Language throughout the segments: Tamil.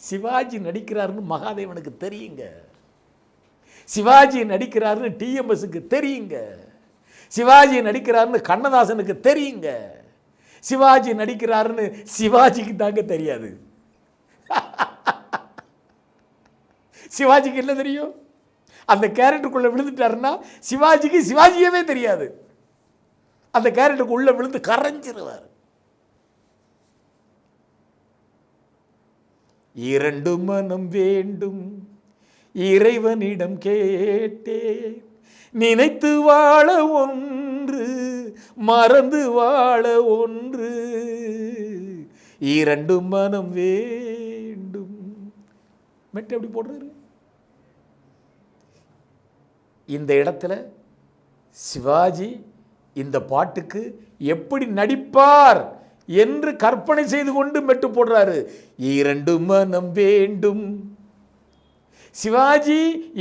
சிவாஜி நடிக்கிறாருன்னு மகாதேவனுக்கு தெரியுங்க. சிவாஜி நடிக்கிறாருன்னு டிஎம்எஸ்க்கு தெரியுங்க. சிவாஜி நடிக்கிறாருன்னு கண்ணதாசனுக்கு தெரியுங்க. சிவாஜி நடிக்கிறாருன்னு சிவாஜிக்கு தாங்க தெரியாது. சிவாஜிக்கு என்ன தெரியும்? அந்த கேரக்டருக்குள்ள விழுந்துட்டாருன்னா சிவாஜிக்கு சிவாஜியவே தெரியாது. அந்த கேரக்டருக்குள்ள விழுந்து கரைஞ்சிருவார். இரண்டு மனம் வேண்டும் இறைவனிடம் கேட்டேன், நினைத்து வாழ ஒன்று மறந்து வாழ ஒன்று, இரண்டு மனம் வேண்டும். மெட்டு எப்படி போடுறாரு? இந்த இடத்துல சிவாஜி இந்த பாட்டுக்கு எப்படி நடிப்பார் என்று கற்பனை செய்து கொண்டு மெட்டு போடுறாரு. இரண்டு மனம் வேண்டும். சிவாஜி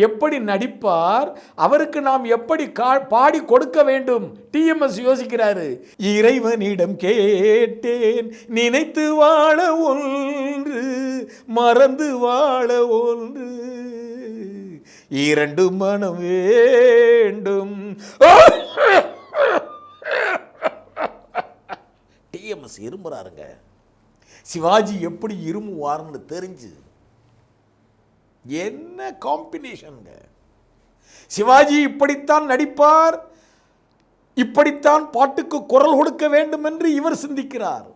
எப்படி நடிப்பார், அவருக்கு நாம் எப்படி பாடி கொடுக்க வேண்டும், டிஎம்எஸ் யோசிக்கிறாரு. இறைவனிடம் கேட்டேன், நினைத்து வாழ ஒன்று மறந்து வாழ ஒன்று, இரண்டு மனம் வேண்டும். டிஎம்எஸ் இருமுறாருங்க. சிவாஜி எப்படி இருமுவார்னு தெரிஞ்சு. என்ன காம்பினேஷன்ங்க! சிவாஜி இப்படித்தான் நடிப்பார், இப்படித்தான் பாட்டுக்கு குரல் கொடுக்க வேண்டும் என்று இவர் சிந்திக்கிறார்.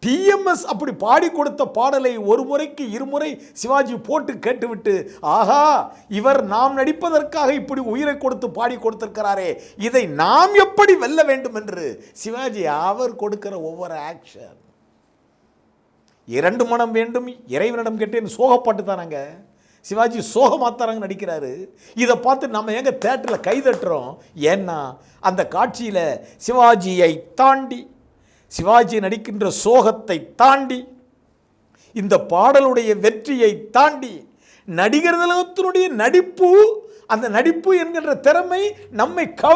டிஎம்எஸ் அப்படி பாடி கொடுத்த பாடலை ஒரு முறைக்கு இருமுறை சிவாஜி போட்டு கேட்டுவிட்டு, ஆஹா, இவர் நாம் நடிப்பதற்காக இப்படி உயிரை கொடுத்து பாடி கொடுத்திருக்கிறாரே, இதை நாம் எப்படி வெல்ல வேண்டும் என்று சிவாஜி அவர் கொடுக்கிற ஒவ்வொரு ஆக்ஷன். இரண்டு மனம் வேண்டும் இறைவனிடம் கேட்டேன் சோகப்பாட்டு தானாங்க. சிவாஜி சோகமாத்தாராங்க நடிக்கிறாரு. இதை பார்த்து நம்ம எங்க தேட்டரில் கைதட்டுறோம்? ஏன்னா அந்த காட்சியில் சிவாஜியை தாண்டி, சிவாஜி நடிக்கின்ற சோகத்தை தாண்டி, இந்த பாடலுடைய வெற்றியை தாண்டி, நடிகர் திலகத்தினுடைய நடிப்பு, அந்த நடிப்பு என்கின்ற திறமை நம்மை